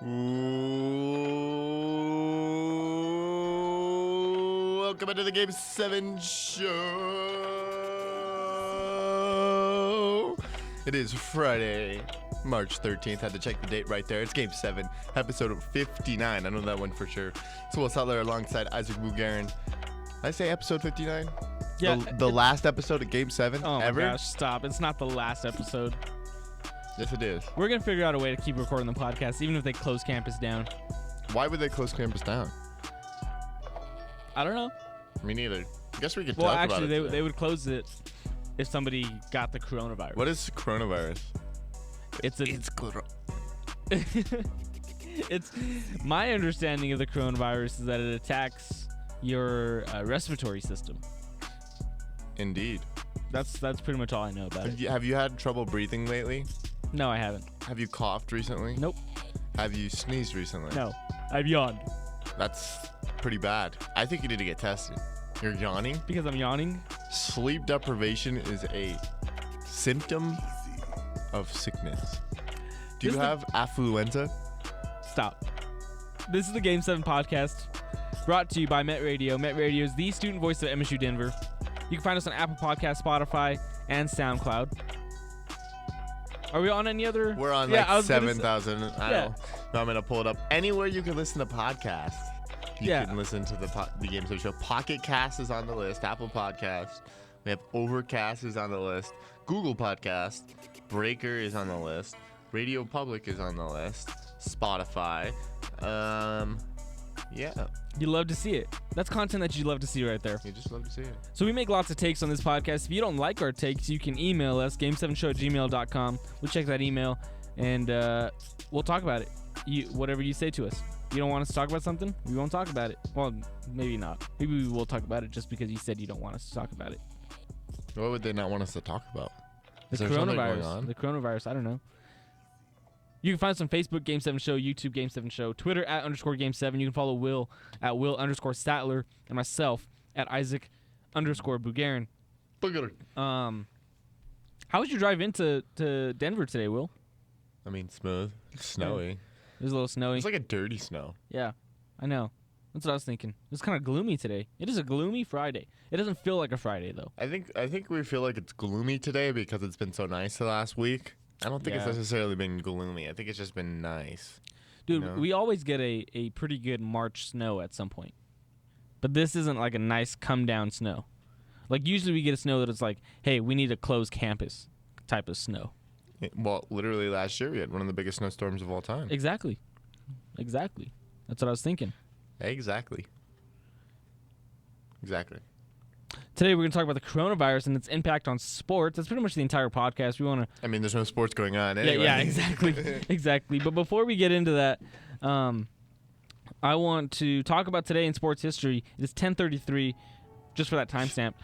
Welcome into the Game 7 show. It is Friday, March 13th. Had to check the date right there. It's Game 7, episode 59. I know that one for sure. It's Will Satler alongside Isaac Bugarin. Did I say episode 59? Yeah. The last episode of Game 7 ever? Oh my gosh, stop. It's not the last episode. Yes, it is. We're going to figure out a way to keep recording the podcast, even if they close campus down. Why would they close campus down? I don't know. Me neither. I guess we could Well, talk actually, about it. they would close it if somebody got the coronavirus. What is coronavirus? It's my understanding of the coronavirus is that it attacks your respiratory system. Indeed. That's pretty much all I know about it. Have you had trouble breathing lately? No, I haven't. Have you coughed recently? Nope. Have you sneezed recently? No. I've yawned. That's pretty bad. I think you need to get tested. You're yawning? Because I'm yawning? Sleep deprivation is a symptom of sickness. Do you have affluenza? Stop. This is the Game 7 podcast brought to you by Met Radio. Met Radio is the student voice of MSU Denver. You can find us on Apple Podcasts, Spotify, and SoundCloud. Are we on any other? We're on 7,000. I don't know. I'm going to pull it up. Anywhere you can listen to podcasts, you can listen to the Game 7 show. Pocket Cast is on the list. Apple Podcasts. We have Overcast is on the list. Google Podcast. Breaker is on the list. Radio Public is on the list. Spotify. Yeah. You love to see it. That's content that you love to see right there. You just love to see it. So we make lots of takes on this podcast. If you don't like our takes, you can email us, game7show@gmail.com. We'll check that email, and we'll talk about it. Whatever you say to us. You don't want us to talk about something? We won't talk about it. Well, maybe not. Maybe we will talk about it just because you said you don't want us to talk about it. What would they not want us to talk about? The coronavirus. The coronavirus. I don't know. You can find us on Facebook, Game 7 Show, YouTube, Game 7 Show, Twitter @_Game 7. You can follow Will at Will_Statler and myself at Isaac_Bugarin. How was your drive into Denver today, Will? I mean, smooth. Snowy. It was a little snowy. It's like a dirty snow. Yeah, I know. That's what I was thinking. It's kind of gloomy today. It is a gloomy Friday. It doesn't feel like a Friday, though. I think we feel like it's gloomy today because it's been so nice the last week. I don't think it's necessarily been gloomy. I think it's just been nice. Dude, you know? We always get a pretty good March snow at some point. But this isn't like a nice come-down snow. Like, usually we get a snow that it's like, hey, we need to close campus type of snow. Well, literally last year we had one of the biggest snowstorms of all time. Exactly. That's what I was thinking. Exactly. Today we're going to talk about the coronavirus and its impact on sports. That's pretty much the entire podcast. We want to. I mean, there's no sports going on anyway. Yeah, exactly, exactly. But before we get into that, I want to talk about today in sports history. It is 10:33, just for that timestamp.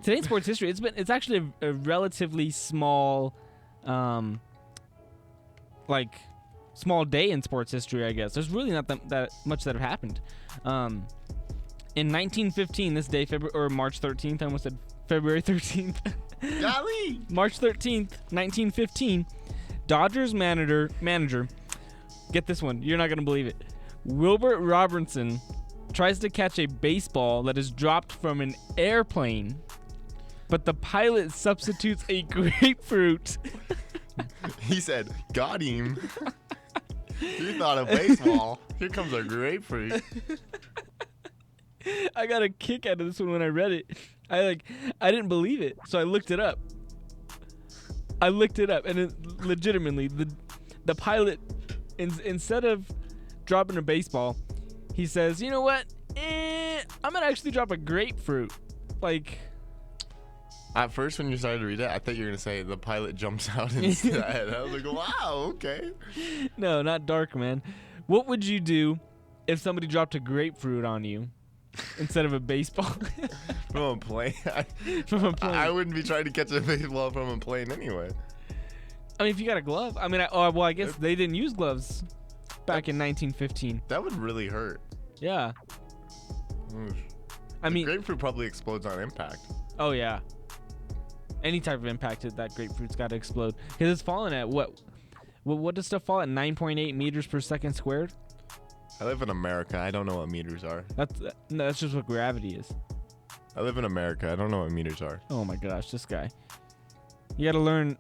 Today in sports history, it's actually a relatively small, small day in sports history. I guess there's really not that much that have happened. In 1915, this day, March 13th, I almost said February 13th. Golly! March 13th, 1915, Dodgers manager, get this one, you're not going to believe it. Wilbert Robertson tries to catch a baseball that is dropped from an airplane, but the pilot substitutes a grapefruit. He said, got him. You thought of baseball. Here comes a grapefruit. I got a kick out of this one when I read it. I didn't believe it, so I looked it up. And legitimately, the pilot, instead of dropping a baseball, he says, you know what? I'm gonna actually drop a grapefruit. Like, at first, when you started to read it, I thought you were gonna say the pilot jumps out instead. I was like, wow, okay. No, not dark, man. What would you do if somebody dropped a grapefruit on you instead of a baseball? From a plane? I wouldn't be trying to catch a baseball from a plane anyway. I mean, if you got a glove. I mean, I guess they didn't use gloves back in 1915. That would really hurt. Yeah. Oof. I mean, grapefruit probably explodes on impact. Oh, yeah. Any type of impact, that grapefruit's got to explode. Because it's falling at, what What does stuff fall at 9.8 meters per second squared? I live in America. I don't know what meters are. That's just what gravity is. I live in America. I don't know what meters are. Oh my gosh, this guy. You got to learn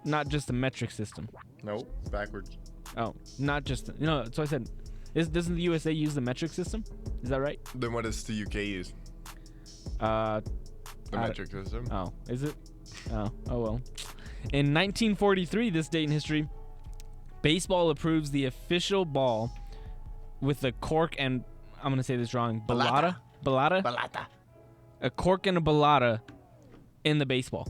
not just the metric system. Nope, backwards. Oh, not just so I said, doesn't the USA use the metric system? Is that right? Then what does the UK use? The metric system. Oh, is it? Oh well. In 1943, this date in history, baseball approves the official ball with a cork and, I'm going to say this wrong, balata? Balata. A cork and a balata in the baseball.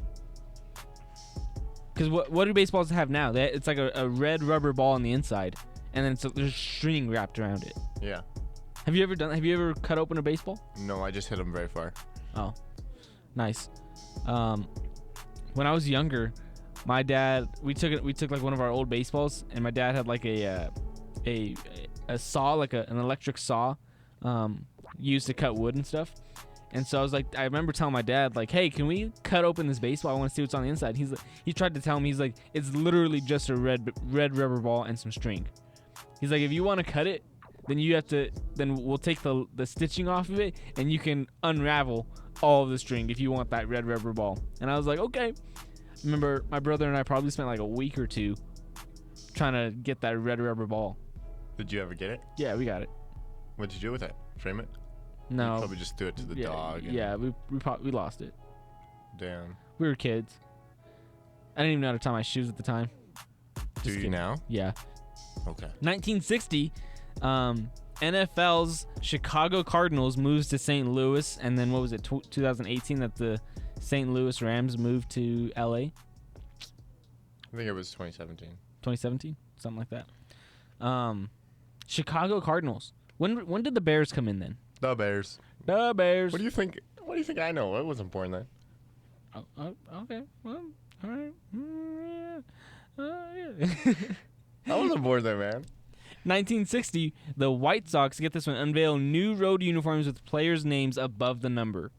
Because what do baseballs have now? It's like a red rubber ball on the inside, and then there's string wrapped around it. Yeah. Have you ever cut open a baseball? No, I just hit them very far. Oh, nice. When I was younger, my dad, we took like one of our old baseballs, and my dad had like a saw, like an electric saw, used to cut wood and stuff. And so I remember telling my dad, like, hey, can we cut open this baseball? I want to see what's on the inside. He tried to tell me, he's like, it's literally just a red rubber ball and some string. He's like, if you want to cut it, then we'll take the stitching off of it, and you can unravel all of the string if you want that red rubber ball. And I was like, okay. Remember, my brother and I probably spent like a week or two trying to get that red rubber ball. Did you ever get it? Yeah, we got it. What'd you do with it? Frame it? No. You probably just do it to the dog. Yeah, we lost it. Damn. We were kids. I didn't even know how to tie my shoes at the time. Do you now? Yeah. Okay. 1960, NFL's Chicago Cardinals moves to St. Louis, and then what was it, 2018 that the St. Louis Rams moved to LA? I think it was 2017. 2017? Something like that. Chicago Cardinals. When did the Bears come in then? The Bears. The Bears. What do you think I know? It wasn't born then. Okay. Well, all right. Yeah. I wasn't born there, man. 1960, the White Sox, get this one, unveil new road uniforms with players' names above the number.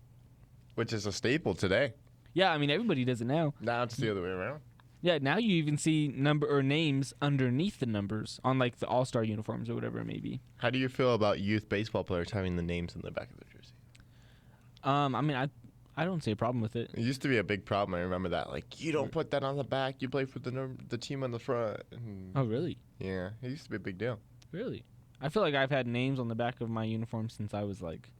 Which is a staple today. Yeah, I mean, everybody does it now. Now it's the other way around. Yeah, now you even see number or names underneath the numbers on like the All-Star uniforms or whatever it may be. How do you feel about youth baseball players having the names in the back of their jersey? I mean, I don't see a problem with it. It used to be a big problem. I remember that. Like, you don't put that on the back. You play for the team on the front. Oh, really? Yeah, it used to be a big deal. Really? I feel like I've had names on the back of my uniform since I was like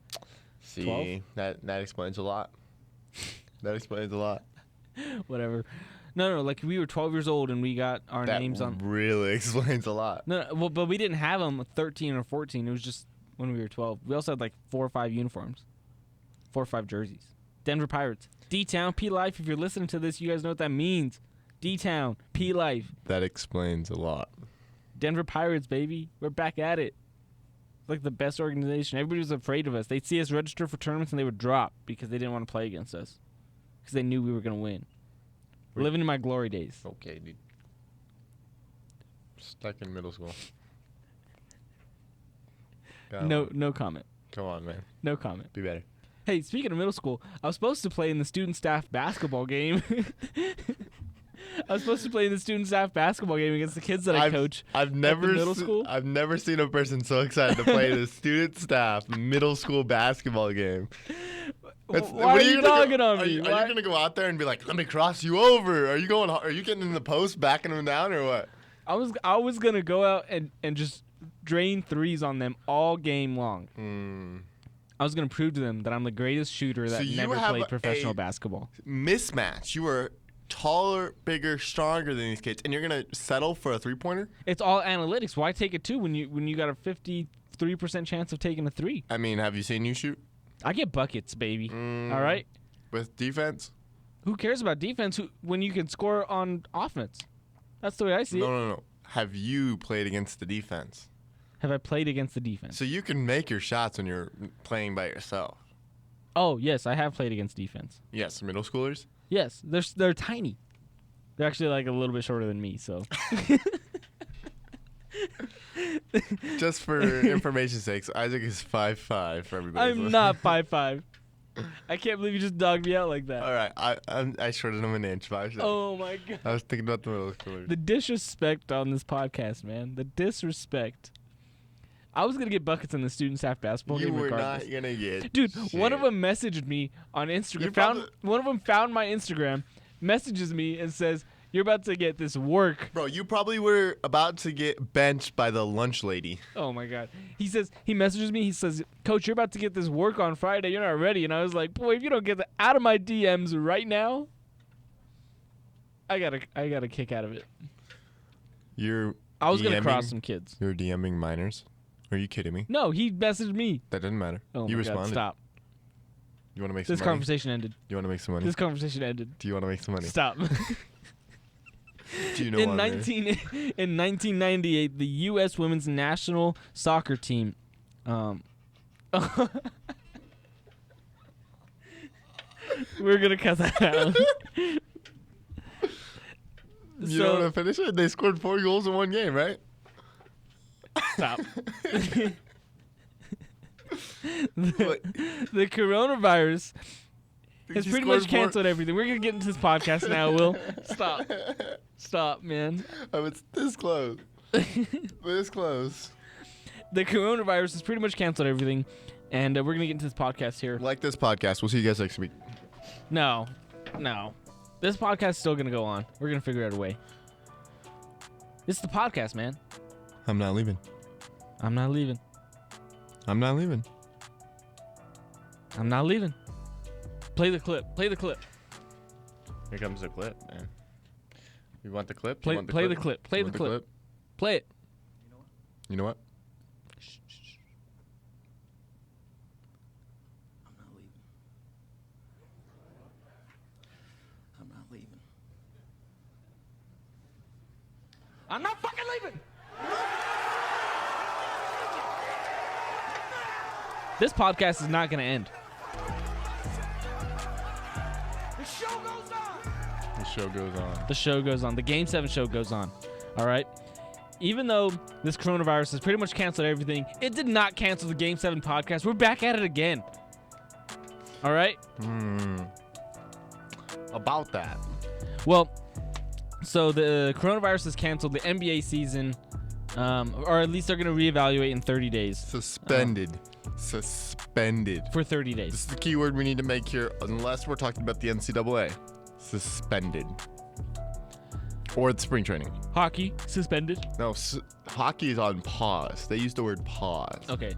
12. That explains a lot. That explains a lot. Whatever. No, like we were 12 years old and we got our names on. That really explains a lot. No, well, but we didn't have them 13 or 14. It was just when we were 12. We also had like 4 or 5 uniforms, 4 or 5 jerseys. Denver Pirates, D-Town, P-Life. If you're listening to this, you guys know what that means. D-Town, P-Life. That explains a lot. Denver Pirates, baby. We're back at it. Like the best organization. Everybody was afraid of us. They'd see us register for tournaments and they would drop because they didn't want to play against us because they knew we were going to win. Living in my glory days. Okay, dude. Stuck in middle school. No comment. Come on, man. No comment. Be better. Hey, speaking of middle school, I was supposed to play in the student staff basketball game. against the kids that I coach. I've never middle school. I've never seen a person so excited to play the student staff middle school basketball game. Why are you dogging on me? Are you gonna go out there and be like, "Let me cross you over"? Are you getting in the post, backing them down, or what? I was gonna go out and just drain threes on them all game long. I was gonna prove to them that I'm the greatest shooter that never played professional basketball. Mismatch. You were taller, bigger, stronger than these kids, and you're gonna settle for a 3-pointer? It's all analytics. Why take a 2 when you got a 53% chance of taking a 3? I mean, have you seen you shoot? I get buckets, baby. All right. With defense? Who cares about defense when you can score on offense? That's the way I see it. No. Have you played against the defense? Have I played against the defense? So you can make your shots when you're playing by yourself. Oh, yes, I have played against defense. Yes, middle schoolers? Yes, they're tiny. They're actually like a little bit shorter than me, so. Just for information's sake, Isaac is 5'5" for everybody. I'm not 5'5". I can't believe you just dogged me out like that. All right, I shorted him an inch. 5 seconds. Oh my god. I was thinking about the middle schoolers. The disrespect on this podcast, man. The disrespect. I was gonna get buckets in the student staff basketball game. You were regardless. not gonna get. Dude, shit. one of them messaged me on Instagram. One of them found my Instagram, messages me and says, "You're about to get this work." Bro, you probably were about to get benched by the lunch lady. Oh my god. He messages me. He says, "Coach, you're about to get this work on Friday. You're not ready." And I was like, "Boy, if you don't get that out of my DMs right now, I got a kick out of it." I was gonna cross some kids. You're DMing minors? Are you kidding me? No, he messaged me. That doesn't matter. Oh you my responded. God, stop. You want to make some money? This conversation ended. You want to make some money? This conversation ended. Do you want to make some money? Stop. Do you know in 1998, the U.S. women's national soccer team. We're gonna cut that out. You don't want to finish it? They scored 4 goals in one game, right? Stop. The coronavirus has pretty much canceled everything. We're going to get into this podcast now, Will. Stop. Stop, man. Oh, it's this close. This close. The coronavirus has pretty much canceled everything, and we're going to get into this podcast here. Like this podcast. We'll see you guys next week. No. This podcast is still going to go on. We're going to figure out a way. This is the podcast, man. I'm not leaving. I'm not leaving. I'm not leaving. I'm not leaving. Play the clip. Play the clip. Here comes the clip, man. You want the clip? Play the clip. Play the clip. Play it. You know what? I'm not leaving. I'm not leaving. I'm not fucking leaving. This podcast is not going to end. The show goes on. The show goes on. The show goes on. The Game 7 show goes on. All right? Even though this coronavirus has pretty much canceled everything, it did not cancel the Game 7 podcast. We're back at it again. All right? About that. Well, so the coronavirus has canceled the NBA season, or at least they're going to reevaluate in 30 days. Suspended. For 30 days. This is the key word we need to make here, unless we're talking about the NCAA. Suspended. Or the spring training. Hockey, suspended. No, hockey is on pause. They use the word pause. Okay.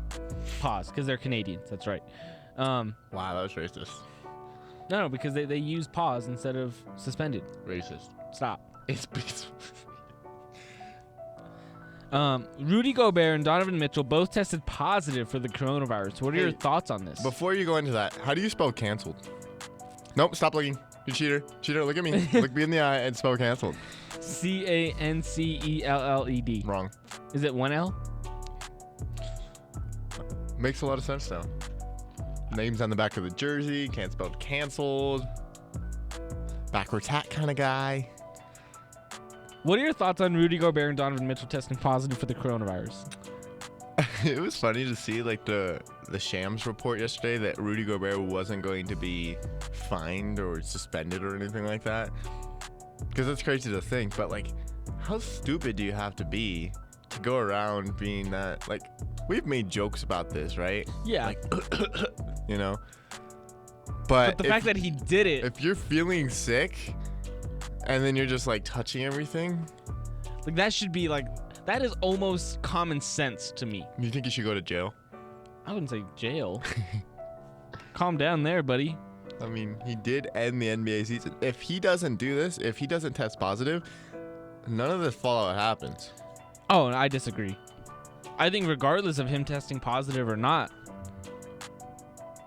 Pause, because they're Canadians. That's right. Wow, that was racist. No, because they use pause instead of suspended. Racist. Stop. It's Rudy Gobert and Donovan Mitchell both tested positive for the coronavirus. What are your thoughts on this? Before you go into that, how do you spell canceled? Nope, stop looking. You cheater. Cheater, look at me. Look me in the eye and spell canceled. Cancelled. Wrong. Is it one L? Makes a lot of sense now. Names on the back of the jersey. Can't spell canceled. Backwards hat kind of guy. What are your thoughts on Rudy Gobert and Donovan Mitchell testing positive for the coronavirus? It was funny to see like the Shams report yesterday that Rudy Gobert wasn't going to be fined or suspended or anything like that. Because that's crazy to think, but like, how stupid do you have to be to go around being that? Like, we've made jokes about this, right? Yeah. Like, you know. But the fact that he did it. If you're feeling sick, and then you're just like touching everything, like that should be like, that is almost common sense to me. You think you should go to jail? I wouldn't say jail. Calm down there, buddy. I mean, he did end the NBA season. If he doesn't do this, if he doesn't test positive, none of this fallout happens. Oh, and I disagree. I think regardless of him testing positive or not,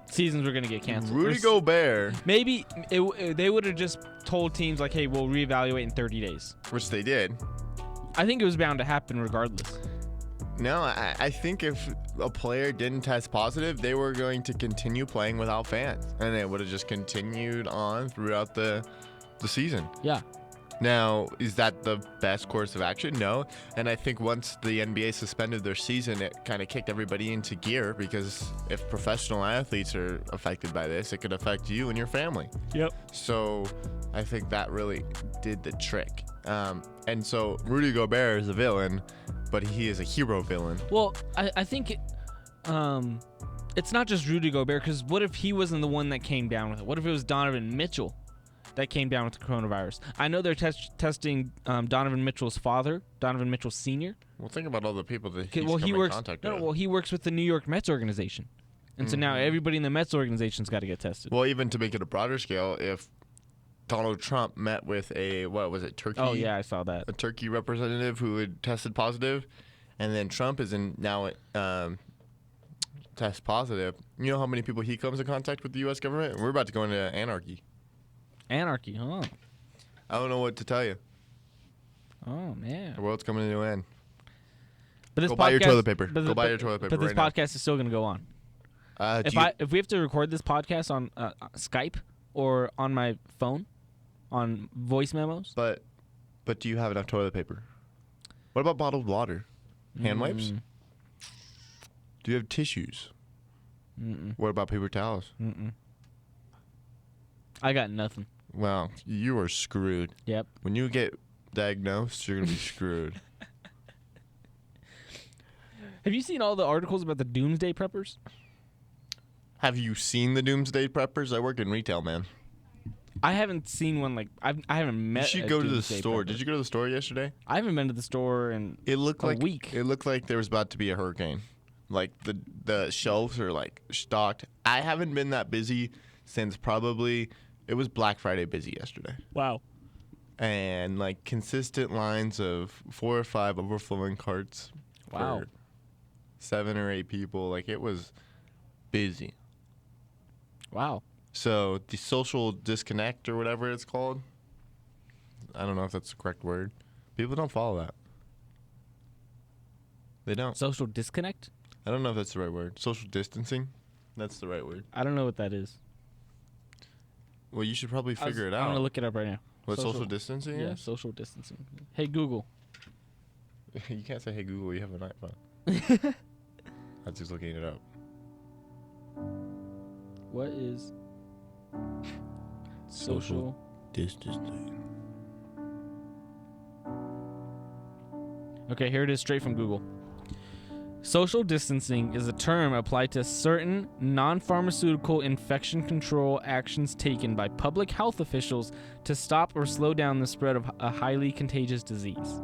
seasons were going to get canceled. Rudy Gobert. Maybe they would have just told teams like, hey, we'll reevaluate in 30 days. Which they did. I think it was bound to happen regardless. No, I think if a player didn't test positive, they were going to continue playing without fans. And it would have just continued on throughout the season. Yeah. Now, is that the best course of action? No. And I think once the NBA suspended their season, it kind of kicked everybody into gear, because if professional athletes are affected by this, it could affect you and your family. Yep. So I think that really did the trick. And so Rudy Gobert is a villain, but he is a hero villain. Well, I think it's not just Rudy Gobert, because what if he wasn't the one that came down with it? What if it was Donovan Mitchell that came down with the coronavirus? I know they're testing Donovan Mitchell's father, Donovan Mitchell Sr. Well, think about all the people that he's he come works. in contact No, with. well, he works with the New York Mets organization, and so now everybody in the Mets organization's got to get tested. Well, even to make it a broader scale, if Donald Trump met with a, Turkey? Oh yeah, I saw that. A Turkey representative who had tested positive, and then Trump is now test positive. You know how many people he comes in contact with the U.S. government? We're about to go into anarchy. Anarchy, huh? I don't know what to tell you. Oh man, The world's coming to an end. but this Go buy your podcast- toilet paper. but Go buy your toilet paper But this right podcast is still going to go on. now. If we have to record this podcast on Skype or on my phone, on voice memos, But do you have enough toilet paper? What about bottled water? Hand wipes? Do you have tissues? What about paper towels? I got nothing. Wow, you are screwed. Yep. When you get diagnosed, you're going to be screwed. Have you seen all the articles about the doomsday preppers? Have you seen the doomsday preppers? I work in retail, man. I haven't seen one. Like I haven't met. You should a go to the doomsday store. prepper. Did you go to the store yesterday? I haven't been to the store in It looked a like week. It looked like there was about to be a hurricane. Like the shelves are like stocked. I haven't been that busy since probably it was Black Friday busy yesterday. Wow. And like consistent lines of 4 or 5 overflowing carts. Wow. For 7 or 8 people. Like it was busy. Wow. So the social disconnect or whatever it's called. I don't know if that's the correct word. People don't follow that. They don't. Social disconnect? I don't know if that's the right word. Social distancing? That's the right word. I don't know what that is. Well, you should probably figure it I'm out. gonna look it up right now. What social distancing Yeah, is? social distancing. Hey Google. You can't say, hey, Google, you have an iPhone. I was just looking it up. What is social distancing? Okay, here it is straight from Google. Social distancing is a term applied to certain non-pharmaceutical infection control actions taken by public health officials to stop or slow down the spread of a highly contagious disease.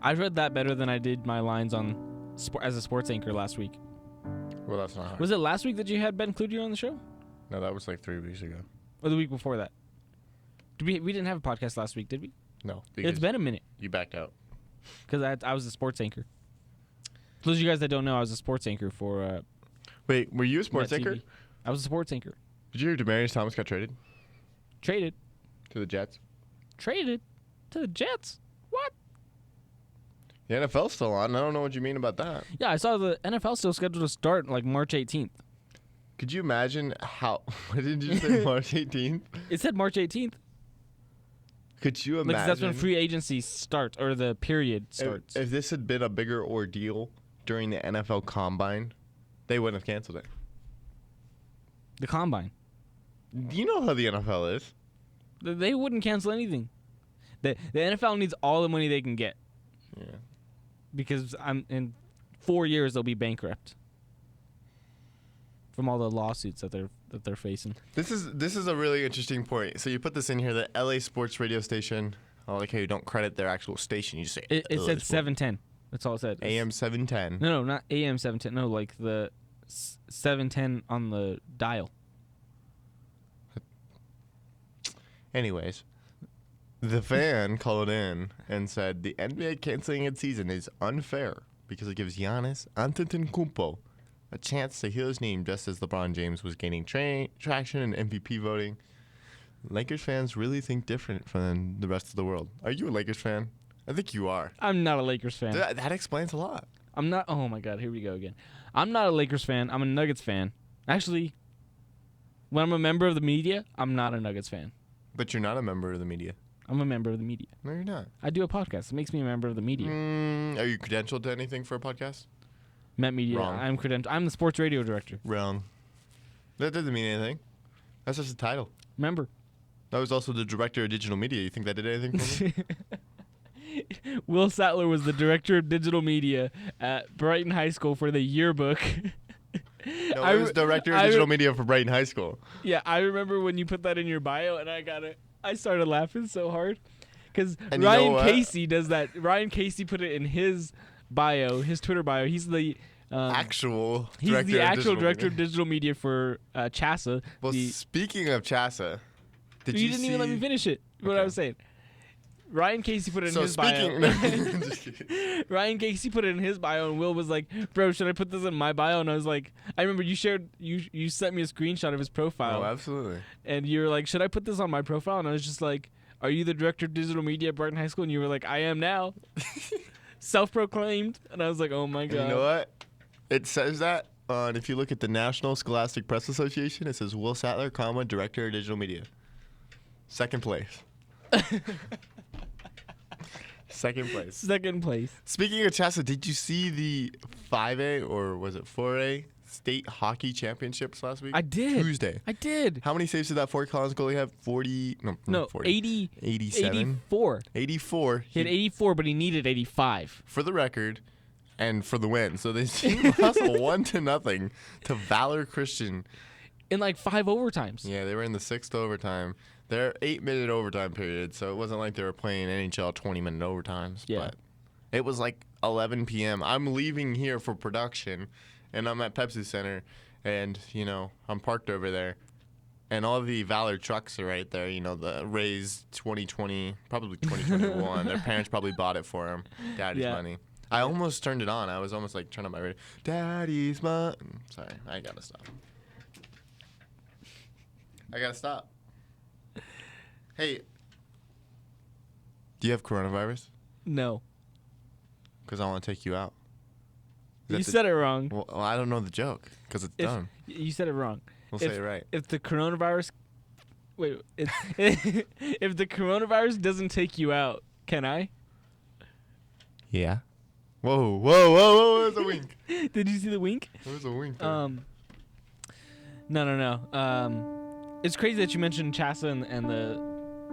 I read that better than I did my lines on as a sports anchor last week. Well, that's not hard. Was it last week that you had Ben Cloutier on the show? No, that was like 3 weeks ago. Or the week before that? We didn't have a podcast last week, did we? No. It's been a minute. You backed out. Because I was a sports anchor. For those of you guys that don't know, I was a sports anchor for... Wait, were you a sports Net anchor? TV. I was a sports anchor. Did you hear Demaryius Thomas got traded Traded. to the Jets? Traded to the Jets? What? The NFL's still on. I don't know what you mean about that. Yeah, I saw the NFL still scheduled to start like March 18th. Could you imagine how... What did you say, March 18th? It said March 18th. Could you imagine... Like, that's when free agency starts, or the period starts. If this had been a bigger ordeal during the NFL Combine, they wouldn't have canceled it. The Combine. You know how the NFL is. They wouldn't cancel anything. The NFL needs all the money they can get. Yeah. Because in 4 years they'll be bankrupt from all the lawsuits that they're facing. This is a really interesting point. So you put this in here, the LA sports radio station. I like how you don't credit their actual station. You just say It LA said Sports. 710. That's all it said. AM 710. No, not AM 710. No, like the 710 on the dial. Anyways, the fan called in and said the NBA canceling its season is unfair because it gives Giannis Antetokounmpo a chance to heal his name just as LeBron James was gaining traction in MVP voting. Lakers fans really think different from the rest of the world. Are you a Lakers fan? I think you are. I'm not a Lakers fan. That explains a lot. I'm not. Oh my God, here we go again. I'm not a Lakers fan. I'm a Nuggets fan. Actually, when I'm a member of the media, I'm not a Nuggets fan. But you're not a member of the media. I'm a member of the media. No, you're not. I do a podcast. It makes me a member of the media. Are you credentialed to anything for a podcast? Met Media. Wrong. I'm credentialed. I'm the sports radio director. Wrong. That doesn't mean anything. That's just a title. Member. I was also the director of digital media. You think that did anything for me? Will Satler was the director of digital media at Brighton High School for the yearbook. No, I was director of digital media for Brighton High School. Yeah, I remember when you put that in your bio, and I started laughing so hard because Ryan Casey does that. Ryan Casey put it in his bio, his Twitter bio. He's the actual director of digital media for CHASA. Well, speaking of CHASA, you didn't even let me finish it. What I was saying. Ryan Casey put it in his bio. Ryan Casey put it in his bio, and Will was like, "Bro, should I put this in my bio?" And I was like, "I remember you sent me a screenshot of his profile." Oh, absolutely. And you were like, "Should I put this on my profile?" And I was just like, "Are you the director of digital media at Brighton High School?" And you were like, "I am now." Self-proclaimed. And I was like, "Oh my god." And you know what? It says that on, if you look at the National Scholastic Press Association, it says Will Satler, director of digital media. Second place. Second place. Second place. Speaking of CHASA, did you see the 5A or was it 4A state hockey championships last week? I did. Tuesday. I did. How many saves did that Fort Collins goalie have? 40? No, 40. 80. 87? 84. 84. He had 84, but he needed 85. For the record and for the win. So they lost 1-0 to Valor Christian. In like 5 overtimes. Yeah, they were in the 6th overtime. They're 8-minute overtime period, so it wasn't like they were playing NHL 20-minute overtimes. Yeah. But it was like 11 p.m. I'm leaving here for production, and I'm at Pepsi Center, and, I'm parked over there. And all the Valor trucks are right there, the Rays 2020, probably 2021. Their parents probably bought it for them. Daddy's money. I almost turned it on. I was almost like turning on my radio. Daddy's money. Sorry, I got to stop. Hey, do you have coronavirus? No. Because I want to take you out. You said it wrong. Well, I don't know the joke because it's done. You said it wrong. We'll say it right. If the coronavirus... Wait. If the coronavirus doesn't take you out, can I? Yeah. Whoa. There's a wink. Did you see the wink? There's a wink there. No. It's crazy that you mentioned CHASA and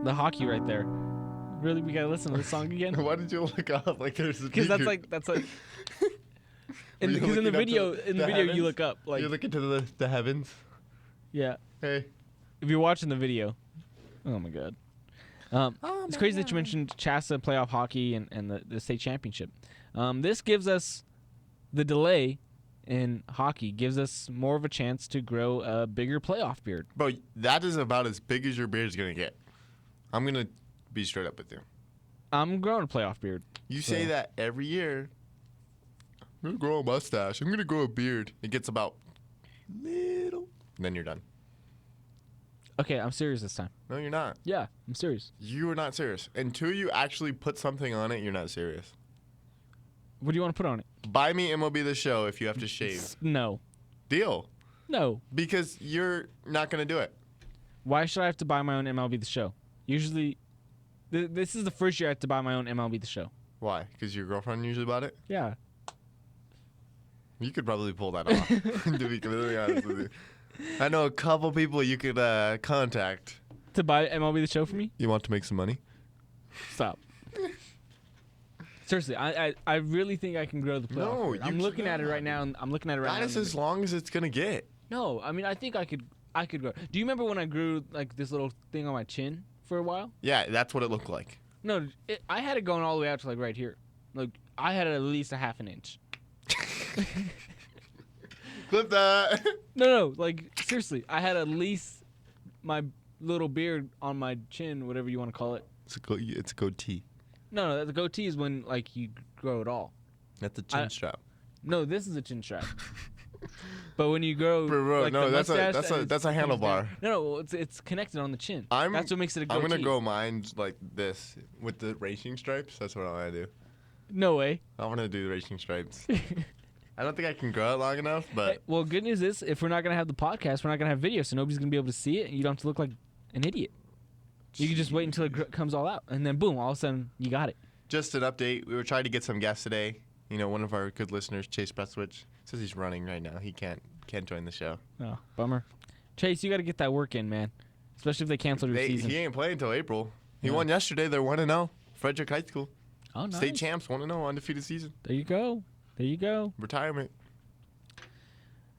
the hockey right there. Really, we gotta listen to the song again? Why did you look up like there's a? Because that's like. Because in the video, you look up like. You look into the heavens. Yeah. Hey. If you're watching the video. Oh my god. It's crazy that you mentioned CHASA playoff hockey and the state championship. This gives us the delay in hockey gives us more of a chance to grow a bigger playoff beard. Bro, that is about as big as your beard is going to get. I'm going to be straight up with you. I'm growing a playoff beard. You say that every year. I'm going to grow a mustache. I'm going to grow a beard. It gets about little. And then you're done. Okay, I'm serious this time. No, you're not. Yeah, I'm serious. You are not serious. Until you actually put something on it, you're not serious. What do you want to put on it? Buy me MLB The Show if you have to shave. No. Deal. No. Because you're not going to do it. Why should I have to buy my own MLB The Show? Usually, this is the first year I have to buy my own MLB The Show. Why? Because your girlfriend usually bought it? Yeah. You could probably pull that off, to be completely honest with you. I know a couple people you could contact. To buy MLB The Show for me? You want to make some money? Stop. Seriously, I really think I can grow the playoff. No, I'm looking at it right now. And I'm looking at it right now. That's as long as it's gonna get. No, I mean I think I could grow. Do you remember when I grew like this little thing on my chin for a while? Yeah, that's what it looked like. No, I had it going all the way out to like right here. Like I had it at least a half an inch. Clip that. No, like seriously, I had at least my little beard on my chin, whatever you want to call it. It's a goatee. No, the goatee is when like you grow it all. That's a chin strap. No, this is a chin strap. But when you grow, bro, like no, the that's mustache a handlebar. No, it's connected on the chin. That's what makes it a goatee. I'm gonna grow mine like this with the racing stripes. That's what I want to do. No way. I want to do the racing stripes. I don't think I can grow it long enough, but... Hey, well, good news is, if we're not going to have the podcast, we're not going to have video, so nobody's going to be able to see it, and you don't have to look like an idiot. You can just wait until it comes all out, and then boom, all of a sudden you got it. Just an update. We were trying to get some guests today. You know, one of our good listeners, Chase Prestwich, says he's running right now. He can't join the show. Oh, bummer. Chase, you got to get that work in, man. Especially if they canceled your season. He ain't playing until April. He won yesterday. They're 1-0. Frederick High School. Oh, nice. State champs, 1-0, undefeated season. There you go. Retirement.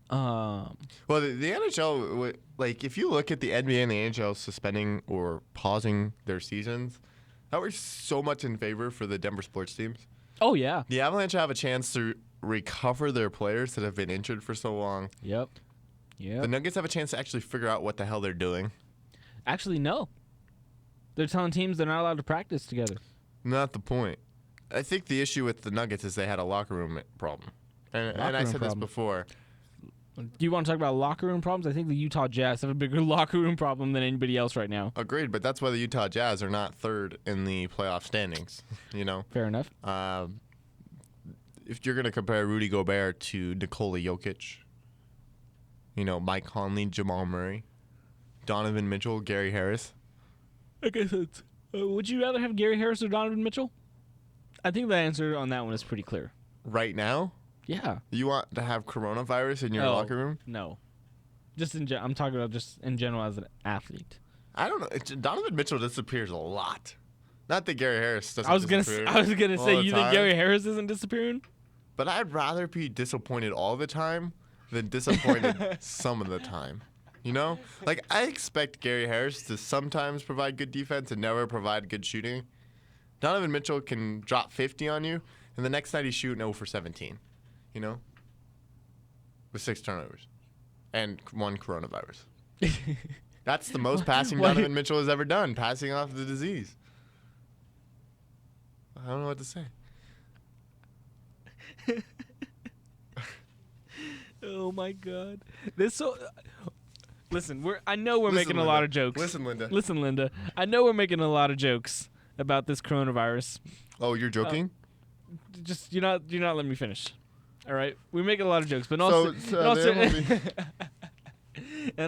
Well, the NHL, like, if you look at the NBA and the NHL suspending or pausing their seasons, that works so much in favor for the Denver sports teams. Oh, yeah. The Avalanche have a chance to recover their players that have been injured for so long. Yep. The Nuggets have a chance to actually figure out what the hell they're doing. Actually, no. They're telling teams they're not allowed to practice together. Not the point. I think the issue with the Nuggets is they had a locker room problem. And I said this before. Do you want to talk about locker room problems? I think the Utah Jazz have a bigger locker room problem than anybody else right now. Agreed, but that's why the Utah Jazz are not third in the playoff standings. You know. Fair enough. If you're going to compare Rudy Gobert to Nikola Jokic, you know, Mike Conley, Jamal Murray, Donovan Mitchell, Gary Harris. I guess it's. Would you rather have Gary Harris or Donovan Mitchell? I think the answer on that one is pretty clear. Right now? Yeah. You want to have coronavirus in your locker room? No. Just I'm talking about just in general as an athlete. I don't know. Donovan Mitchell disappears a lot. Not that Gary Harris doesn't I was gonna say you think Gary Harris isn't disappearing? But I'd rather be disappointed all the time than disappointed some of the time. You know? Like, I expect Gary Harris to sometimes provide good defense and never provide good shooting. Donovan Mitchell can drop 50 on you, and the next night he's shooting 0 for 17. You know? With 6 turnovers. And 1 coronavirus. That's the most passing Donovan Mitchell has ever done, passing off the disease. I don't know what to say. Oh, my God. Listen, I know we're making a lot of jokes. Listen, Linda. I know we're making a lot of jokes about this coronavirus. Oh, you're joking? Just you're not letting me finish. All right, we're making a lot of jokes, but in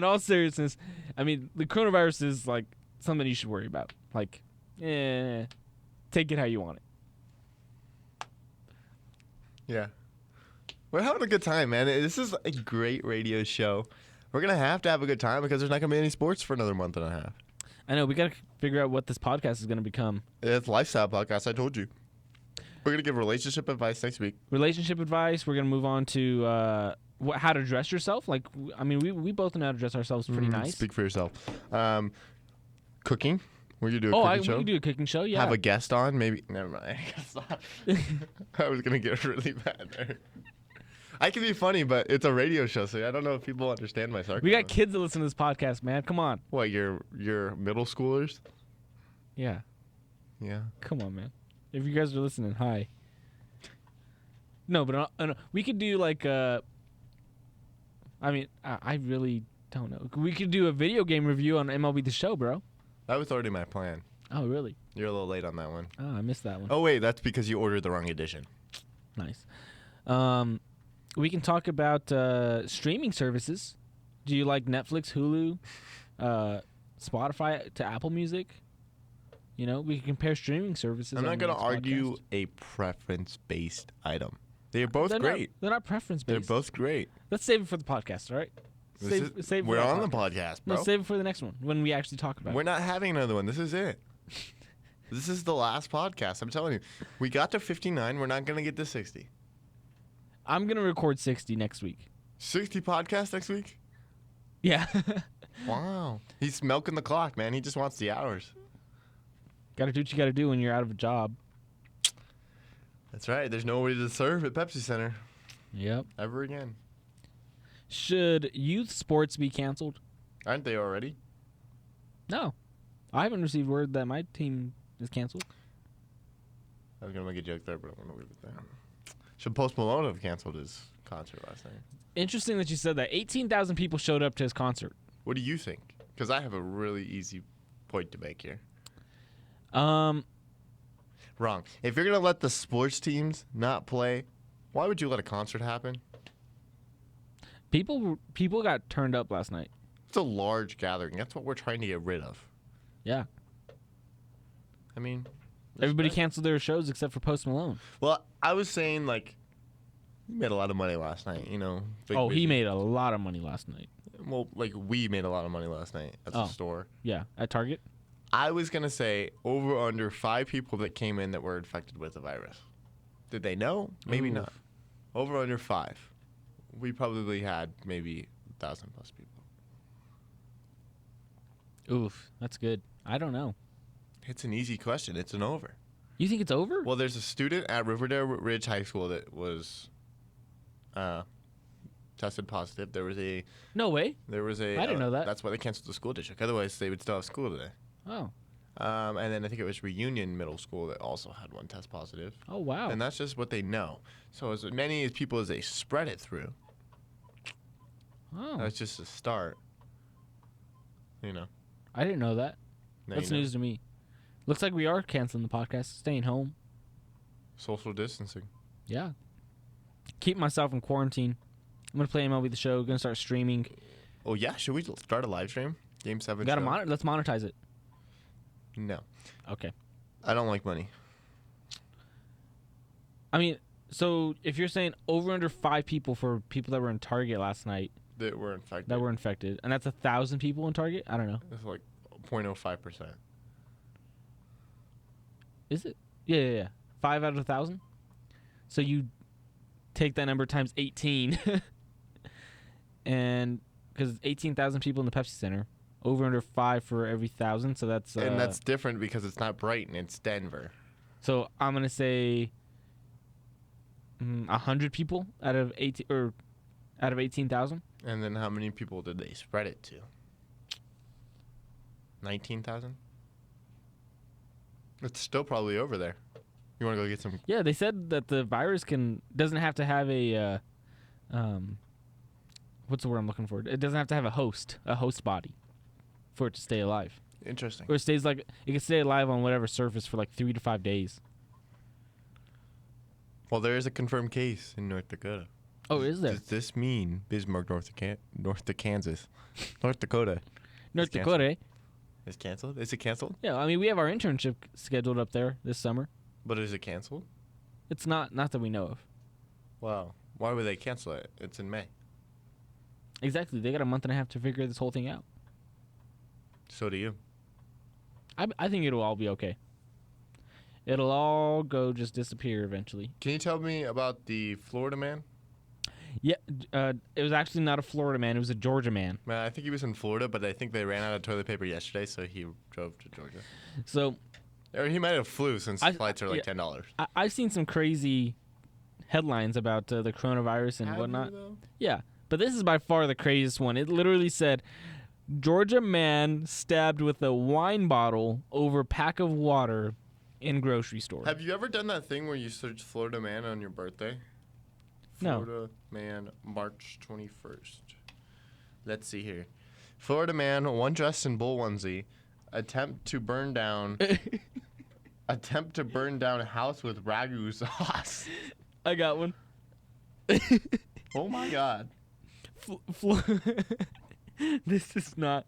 all seriousness, I mean, the coronavirus is like something you should worry about. Like, take it how you want it. Yeah, we're having a good time, man. This is a great radio show. We're gonna have to have a good time because there's not gonna be any sports for another month and a half. I know. We gotta figure out what this podcast is gonna become. It's a lifestyle podcast. I told you. We're going to give relationship advice next week. Relationship advice. We're going to move on to how to dress yourself. Like, I mean, we both know how to dress ourselves pretty nice. Speak for yourself. Cooking. We're going to do a cooking show. We can do a cooking show, yeah. Have a guest on, maybe. Never mind. I was going to get really bad there. I can be funny, but it's a radio show, so I don't know if people understand my sarcasm. We got kids that listen to this podcast, man. Come on. What, your middle schoolers? Yeah. Yeah. Come on, man. If you guys are listening, hi. No, but we could do like I mean, I really don't know. We could do a video game review on MLB The Show, bro. That was already my plan. Oh, really? You're a little late on that one. Oh, I missed that one. Oh, wait, that's because you ordered the wrong edition. Nice. We can talk about streaming services. Do you like Netflix, Hulu, Spotify to Apple Music? You know, we can compare streaming services. I'm not going to argue a preference-based item. They're both great. They're not preference-based. They're both great. Let's save it for the podcast, all right? We're on the podcast, bro. No, save it for the next one when we actually talk about it. We're not having another one. This is it. This is the last podcast. I'm telling you. We got to 59. We're not going to get to 60. I'm going to record 60 next week. 60 podcasts next week? Yeah. Wow. He's milking the clock, man. He just wants the hours. Got to do what you got to do when you're out of a job. That's right. There's nobody to serve at Pepsi Center. Yep. Ever again. Should youth sports be canceled? Aren't they already? No. I haven't received word that my team is canceled. I was going to make a joke there, but I'm going to leave it there. Should Post Malone have canceled his concert last night? Interesting that you said that. 18,000 people showed up to his concert. What do you think? Because I have a really easy point to make here. Wrong. If you're going to let the sports teams not play, why would you let a concert happen? People got turned up last night. It's a large gathering. That's what we're trying to get rid of. Yeah. I mean, Everybody canceled their shows except for Post Malone. Well, I was saying, like, he made a lot of money last night, you know. He made a lot of money last night. Well, like, we made a lot of money last night at the store. Yeah, at Target. I was going to say over under 5 people that came in that were infected with the virus. Did they know? Maybe not. Over under 5. We probably had maybe 1,000 plus people. Oof, that's good. I don't know. It's an easy question. It's an over. You think it's over? Well, there's a student at Riverdale Ridge High School that was tested positive. There was a... No way. There was a... I didn't know that. That's why they canceled the school district. Otherwise, they would still have school today. Oh. And then I think it was Reunion Middle School that also had one test positive. Oh, wow. And that's just what they know. So as many as people as they spread it through. Oh. That's just a start. You know. I didn't know that. Now That's you know. news to me. Looks like we are canceling the podcast, staying home. Social distancing. Yeah. Keep myself in quarantine. I'm going to play MLB The Show. Going to start streaming. Oh, yeah. Should we start a live stream? Game 7 Let's show? monetize it. No. Okay. I don't like money. I mean, so if you're saying over under 5 people for people that were in Target last night. That were infected. And that's 1,000 people in Target? I don't know. It's like 0.05%. Is it? Yeah. 5 out of 1,000? So you take that number times 18. And because 18,000 people in the Pepsi Center. Over under 5 for every 1,000. So that's... and that's different because it's not Brighton. It's Denver. So I'm going to say 100 people out of 18,000. And then how many people did they spread it to? 19,000? It's still probably over there. You want to go get some... Yeah, they said that the virus doesn't have to have a... what's the word I'm looking for? It doesn't have to have a host body for it to stay alive. Interesting. Or it can stay alive on whatever surface for like 3 to 5 days. Well, there is a confirmed case in North Dakota. Oh, is there? Does this mean Bismarck, North Dakota? North Dakota. North Dakota, eh? Is canceled? Is it canceled? Yeah, I mean, we have our internship scheduled up there this summer. But is it canceled? It's not that we know of. Wow. Why would they cancel it? It's in May. Exactly. They got a month and a half to figure this whole thing out. So do you. I think it'll all be okay. It'll all just disappear eventually. Can you tell me about the Florida man? Yeah, it was actually not a Florida man. It was a Georgia man. Man, I think he was in Florida, but I think they ran out of toilet paper yesterday, so he drove to Georgia. So, or he might have flew since flights are like $10. I've seen some crazy headlines about the coronavirus and whatnot. Yeah, but this is by far the craziest one. It literally said, Georgia man stabbed with a wine bottle over pack of water in grocery store. Have you ever done that thing where you search Florida man on your birthday? No. Florida man, March 21st. Let's see here. Florida man, one dressed in bull onesie, attempt to burn down a house with ragu sauce. I got one. Oh my God. This is not.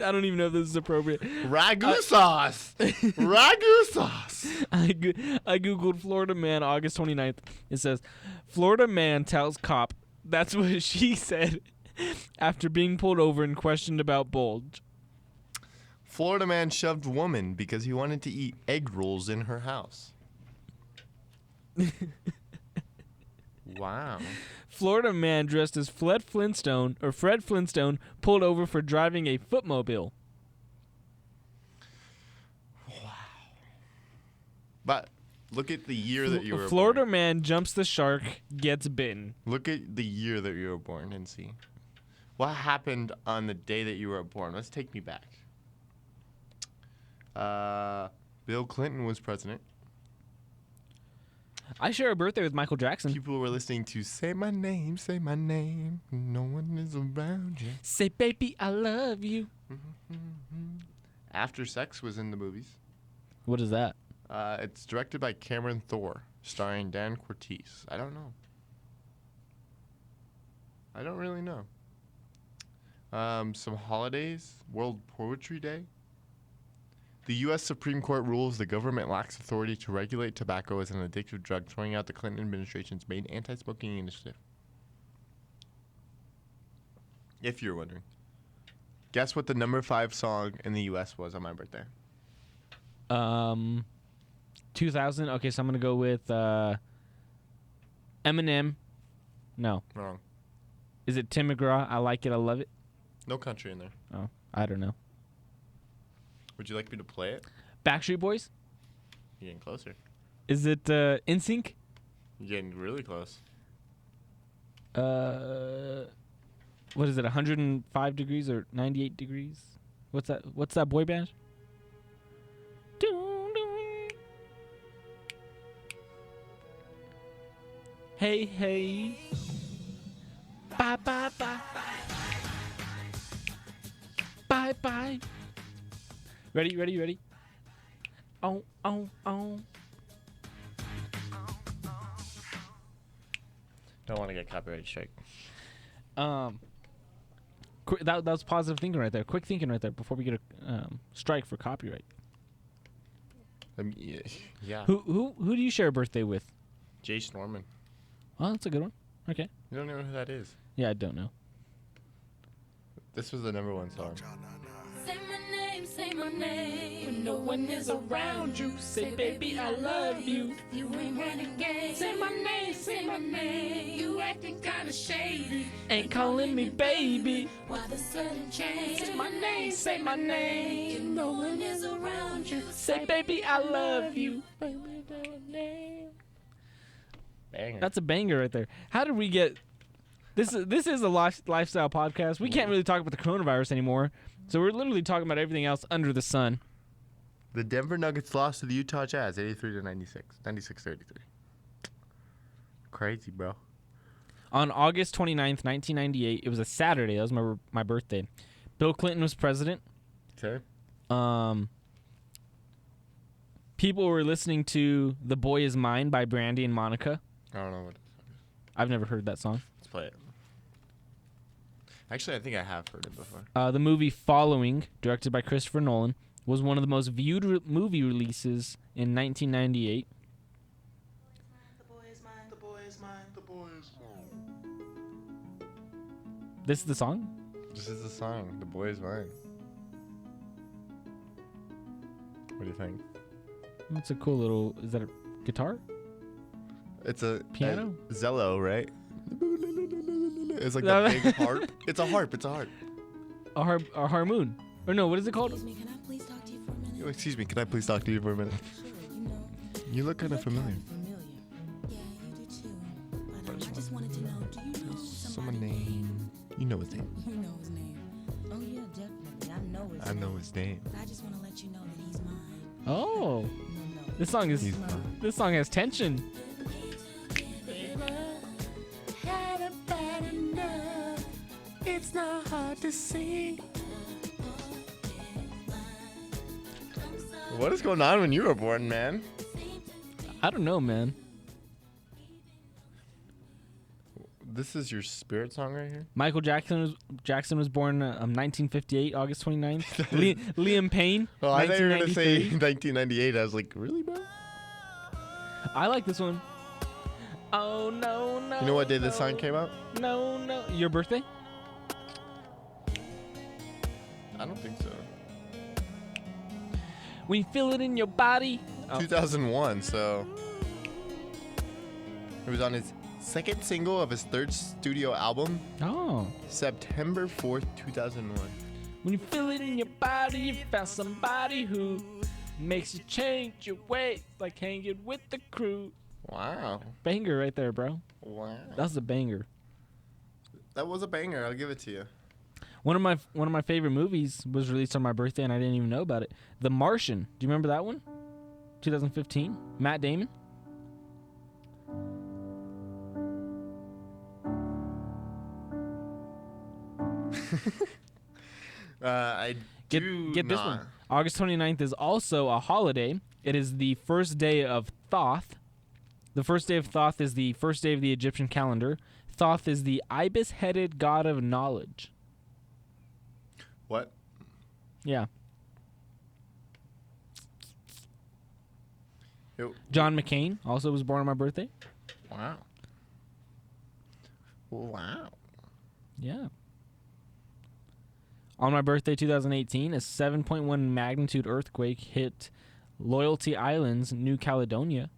I don't even know if this is appropriate. Ragu sauce. Ragu sauce. I googled Florida man August 29th. It says, Florida man tells cop that's what she said after being pulled over and questioned about bulge. Florida man shoved woman because he wanted to eat egg rolls in her house. Wow. Florida man dressed as Fred Flintstone pulled over for driving a footmobile. Wow. But look at the year that you were Florida born. man jumps the shark, gets bitten. Look at the year that you were born and see. What happened on the day that you were born? Let's take me back. Bill Clinton was president. I share a birthday with Michael Jackson. People were listening to Say My Name, Say My Name. No one is around you. Say, baby, I love you. After Sex was in the movies. What is that? It's directed by Cameron Thor, starring Dan Cortese. I don't know. I don't really know. Some holidays. World Poetry Day. The U.S. Supreme Court rules the government lacks authority to regulate tobacco as an addictive drug, throwing out the Clinton administration's main anti-smoking initiative. If you're wondering. Guess what the number 5 song in the U.S. was on my birthday? 2000. Okay, so I'm going to go with Eminem. No. Wrong. Is it Tim McGraw? I Like It, I Love It? No country in there. Oh, I don't know. Would you like me to play it? Backstreet Boys? You're getting closer. Is it NSYNC? You're getting really close. What is it? 105 degrees or 98 degrees? What's that boy band? Hey, hey. Bye, bye, bye. Bye, bye. Ready? Oh. Don't want to get copyright strike. That was positive thinking right there. Quick thinking right there before we get a strike for copyright. Yeah. Who do you share a birthday with? Jace Norman. Oh, that's a good one. Okay. You don't know who that is? Yeah, I don't know. This was the number 1 song. Say my name. When no one is around you, say, baby, I love you. You ain't running game. Say my name. You acting kinda shady. Ain't calling me baby. Why the sudden change? Say my name. No one is around you. Say, baby, I love you. Banger. That's a banger right there. How did we get... This is a lifestyle podcast. We can't really talk about the coronavirus anymore. So we're literally talking about everything else under the sun. The Denver Nuggets lost to the Utah Jazz 83-96. 96-33. Crazy, bro. On August 29th, 1998, it was a Saturday. That was my birthday. Bill Clinton was president. Okay. People were listening to The Boy Is Mine by Brandy and Monica. I don't know what this song is. I've never heard that song. Let's play it. Actually, I think I have heard it before. The movie Following, directed by Christopher Nolan, was one of the most viewed movie releases in 1998. The boy is mine. The boy is mine. The boy is mine. This is the song? This is the song. The boy is mine. What do you think? That's a cool little... Is that a guitar? It's a... Piano? Zello, right? It's like the big harp. It's a harp. A harmoon. Or no, what is it called? Excuse me, can I please talk to you for a minute? Excuse me, can I please talk to you for a minute? Sure, you know. You look kind of familiar. Yeah, you do too. But I just wanted to know, do you know Someone name. You know his name. You know his name. Oh yeah, definitely. I know his name. But I just want to let you know that he's mine. Oh. No. This song is... He's mine. This song has tension. It's not hard to see. What is going on when you were born, man? I don't know, man. This is your spirit song right here? Michael Jackson was born 1958, August 29th. Liam Payne, Oh, I thought you were going to say 1993. 1998. I was like, really, bro? I like this one. Oh, no. You know what day this song came out? No. Your birthday? I don't think so. When you feel it in your body. Oh. 2001, so... It was on his second single of his third studio album, Oh. September 4th, 2001. When you feel it in your body, you found somebody who makes you change your ways, like hanging with the crew. Wow. Banger right there, bro. Wow. That's a banger. That was a banger. I'll give it to you. One of my favorite movies was released on my birthday, and I didn't even know about it. The Martian. Do you remember that one? 2015. Matt Damon. I do Get this not. one. August 29th is also a holiday. It is the first day of Thoth. The first day of Thoth is the first day of the Egyptian calendar. Thoth is the ibis-headed god of knowledge. What? Yeah. John McCain also was born on my birthday. Wow. Wow. Yeah. On my birthday, 2018, a 7.1 magnitude earthquake hit Loyalty Islands, New Caledonia.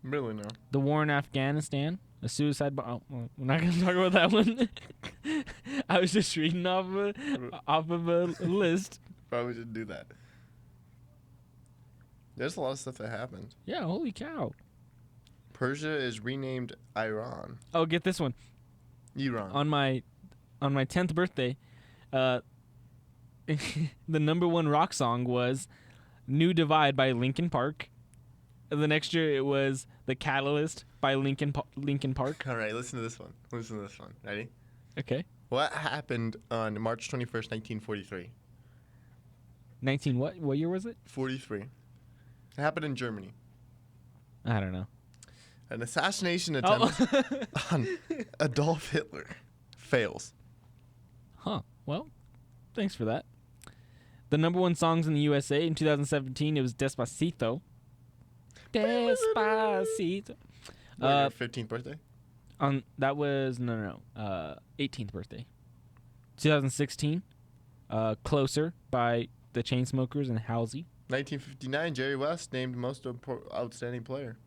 Really, no. The war in Afghanistan, a suicide bomb. Oh, well, we're not going to talk about that one. I was just reading off of a list. Probably should do that. There's a lot of stuff that happened. Yeah, holy cow. Persia is renamed Iran. Oh, get this one. Iran. On my 10th birthday, the number one rock song was New Divide by Linkin Park. And the next year it was The Catalyst by Linkin Park. All right, listen to this one. Ready? Okay. What happened on March 21st, 1943? 19 what? What year was it? 43. It happened in Germany. I don't know. An assassination attempt on Adolf Hitler fails. Huh. Well, thanks for that. The number one songs in the USA in 2017, it was Despacito. Despacito. Your 15th birthday? That was 18th birthday. 2016, Closer by the Chainsmokers and Halsey. 1959, Jerry West named most outstanding player.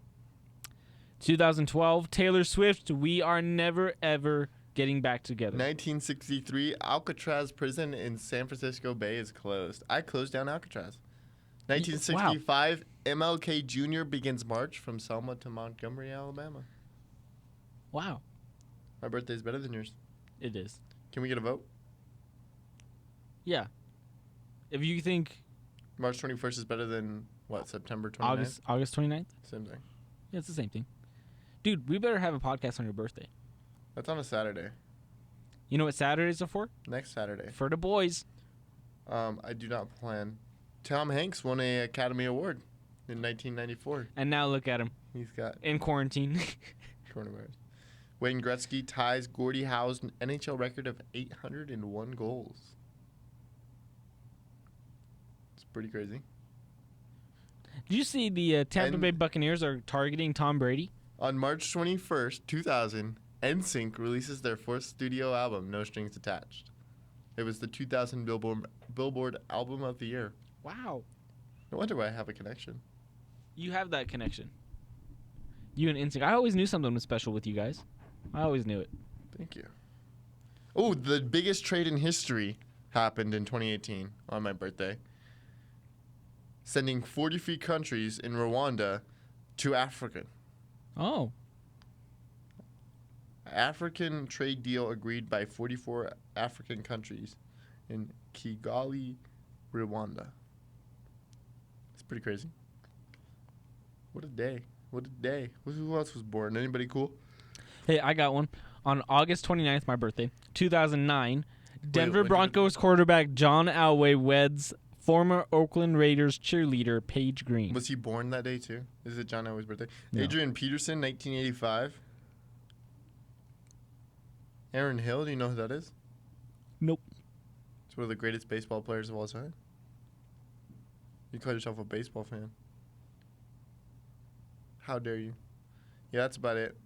2012, Taylor Swift, We Are Never Ever Getting Back Together. 1963, Alcatraz prison in San Francisco Bay is closed. I closed down Alcatraz. 1965, MLK Jr. begins march from Selma to Montgomery, Alabama. Wow. My birthday's better than yours. It is. Can we get a vote? Yeah. If you think March 21st is better than, what, September 29th? August 29th? Same thing. Yeah, it's the same thing. Dude, we better have a podcast on your birthday. That's on a Saturday. You know what Saturdays are for? Next Saturday. For the boys. I do not plan. Tom Hanks won an Academy Award in 1994. And now look at him. He's got in quarantine. coronavirus. Wayne Gretzky ties Gordie Howe's NHL record of 801 goals. It's pretty crazy. Did you see the Tampa Bay Buccaneers are targeting Tom Brady? On March 21st, 2000, NSYNC releases their fourth studio album, No Strings Attached. It was the 2000 Billboard Album of the Year. Wow. No wonder why I have a connection. You have that connection. You and NSYNC. I always knew something was special with you guys. I always knew it. Thank you. Oh, the biggest trade in history happened in 2018 on my birthday. Sending 43 countries in Rwanda to Africa. Oh. African trade deal agreed by 44 African countries in Kigali, Rwanda. It's pretty crazy. What a day. What a day. Who else was born? Anybody cool? Hey, I got one. On August 29th, my birthday, 2009, Denver Wait, Broncos quarterback John Elway weds former Oakland Raiders cheerleader Paige Green. Was he born that day too? Is it John Elway's birthday? No. Adrian Peterson, 1985. Aaron Hill, do you know who that is? Nope. He's one of the greatest baseball players of all time. You call yourself a baseball fan. How dare you? Yeah, that's about it.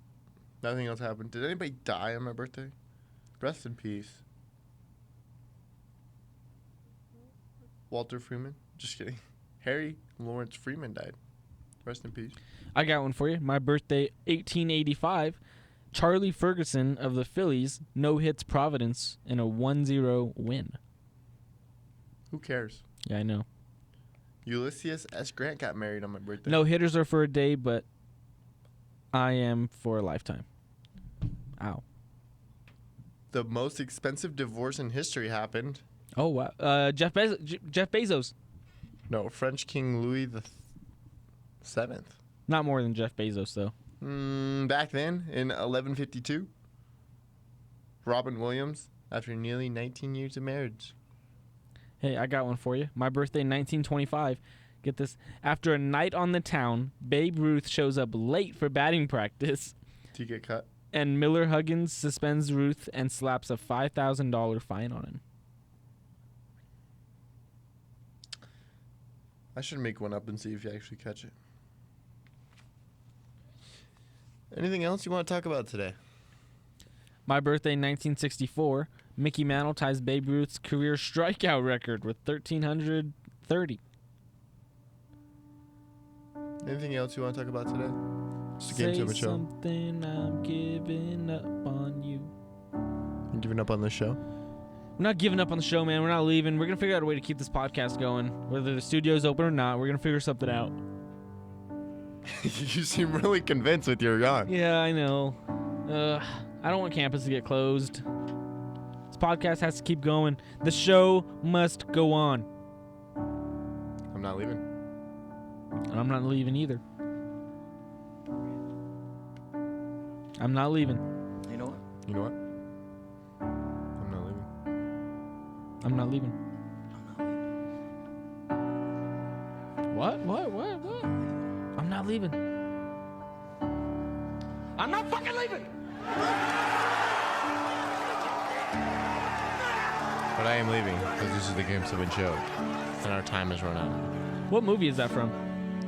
Nothing else happened. Did anybody die on my birthday? Rest in peace. Walter Freeman? Just kidding. Harry Lawrence Freeman died. Rest in peace. I got one for you. My birthday, 1885. Charlie Ferguson of the Phillies no-hits Providence in a 1-0 win. Who cares? Yeah, I know. Ulysses S. Grant got married on my birthday. No-hitters are for a day, but I am for a lifetime. Ow. The most expensive divorce in history happened. Oh, wow. Jeff Bezos. No, French King Louis the Seventh. Not more than Jeff Bezos, though. Back then, in 1152, Robin Williams, after nearly 19 years of marriage. Hey, I got one for you. My birthday, 1925. Get this. After a night on the town, Babe Ruth shows up late for batting practice. Do you get cut? And Miller Huggins suspends Ruth and slaps a $5,000 fine on him. I should make one up and see if you actually catch it. Anything else you want to talk about today? My birthday, 1964. Mickey Mantle ties Babe Ruth's career strikeout record with 1,330. Anything else you want to talk about today? It's a Game Say 7 show. something, I'm giving up on you. You giving up on this show? We're not giving up on the show, man. We're not leaving. We're going to figure out a way to keep this podcast going. Whether the studio's open or not, we're going to figure something out. You seem really convinced with your yawn. Yeah, I know. I don't want campus to get closed. This podcast has to keep going. The show must go on. I'm not leaving. And I'm not leaving either. I'm not leaving. You know what? You know what? I'm not leaving. I'm not leaving. I'm not leaving. What? I'm not leaving. I'm not fucking leaving. But I am leaving because this is the Game 7 show. And our time has run out. What movie is that from?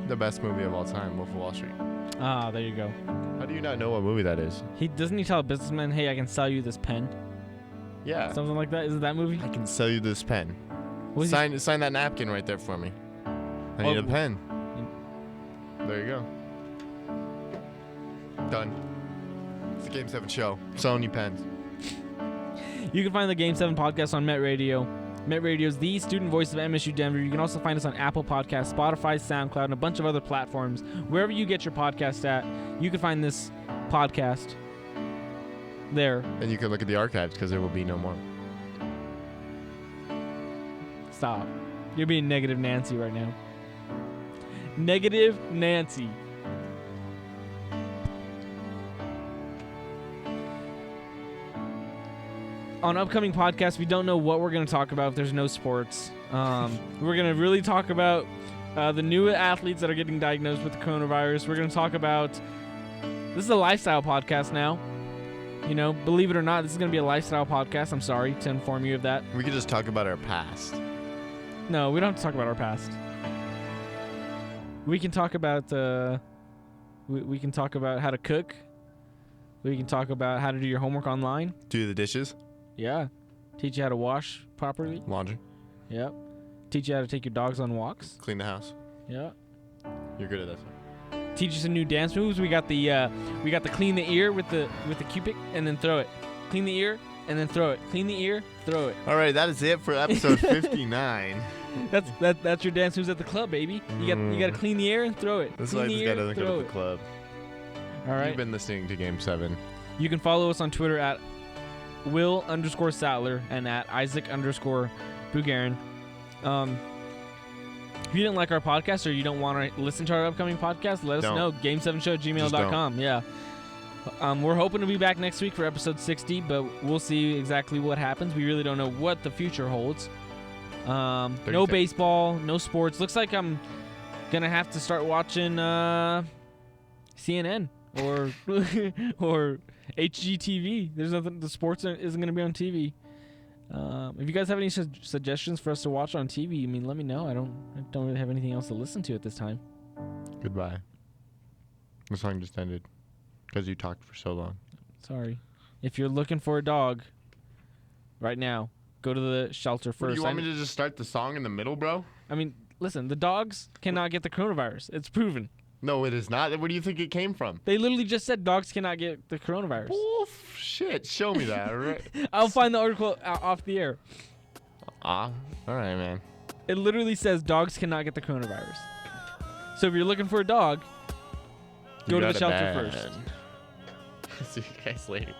The best movie of all time, Wolf of Wall Street. Ah, there you go. How do you not know what movie that is? Doesn't he tell a businessman, hey, I can sell you this pen? Yeah. Something like that? Is it that movie? I can sell you this pen. Was Sign that napkin right there for me. I need a pen. There you go. Done. It's the Game 7 show. Selling you pens. You can find the Game 7 podcast on Met Radio. Met Radio is the student voice of MSU Denver. You can also find us on Apple Podcasts, Spotify, SoundCloud, and a bunch of other platforms. Wherever you get your podcast at, you can find this podcast there. And you can look at the archives because there will be no more. Stop. You're being negative Nancy right now. Negative Nancy. On upcoming podcasts, we don't know what we're going to talk about if there's no sports. We're going to really talk about the new athletes that are getting diagnosed with the coronavirus. We're going to talk about... This is a lifestyle podcast now. You know, believe it or not, this is going to be a lifestyle podcast. I'm sorry to inform you of that. We could just talk about our past. No, we don't have to talk about our past. We can talk about... we can talk about how to cook. We can talk about how to do your homework online. Do the dishes. Yeah. Teach you how to wash properly. Laundry. Yep. Teach you how to take your dogs on walks. Clean the house. Yeah. You're good at that. Teach you some new dance moves. We got the clean the ear with the Cupid and then throw it. Clean the ear and then throw it. Clean the ear, throw it. All right, that is it for episode 59. That's your dance moves at the club, baby. You got to clean the air and throw it. That's why I just got to look at the club. All right. You've been listening to Game 7. You can follow us on Twitter at Will_Satler and at Isaac_Bugarin. If you didn't like our podcast or you don't want to listen to our upcoming podcast, let us know. Game7show@gmail.com. Yeah. We're hoping to be back next week for episode 60, but we'll see exactly what happens. We really don't know what the future holds. No baseball, no sports. Looks like I'm going to have to start watching CNN or HGTV. There's nothing. The sports isn't going to be on TV. If you guys have any suggestions for us to watch on TV, I mean, let me know. I don't really have anything else to listen to at this time. Goodbye. The song just ended because you talked for so long. Sorry. If you're looking for a dog right now, go to the shelter first. Do you want me to just start the song in the middle, bro? I mean, listen, the dogs cannot get the coronavirus. It's proven. No, it is not. Where do you think it came from? They literally just said dogs cannot get the coronavirus. Shit, show me that, all right? I'll find the article off the air. All right, man. It literally says dogs cannot get the coronavirus. So if you're looking for a dog, go to the shelter first. See you guys later.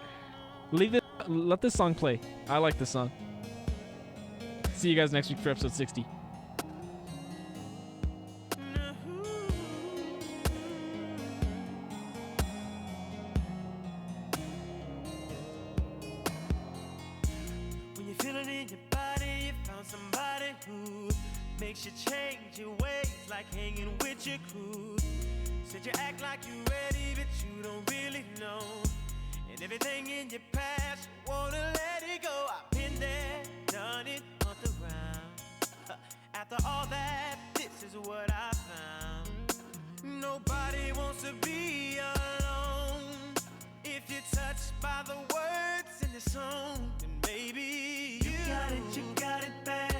Let this song play. I like this song. See you guys next week for episode 60. Makes you change your ways, like hanging with your crew. Said you act like you're ready, but you don't really know. And everything in your past, you wanna let it go. I've been there, done it on the ground. After all that, this this is what I found. Nobody wants to be alone. If you're touched by the words in the song, then maybe you got it bad.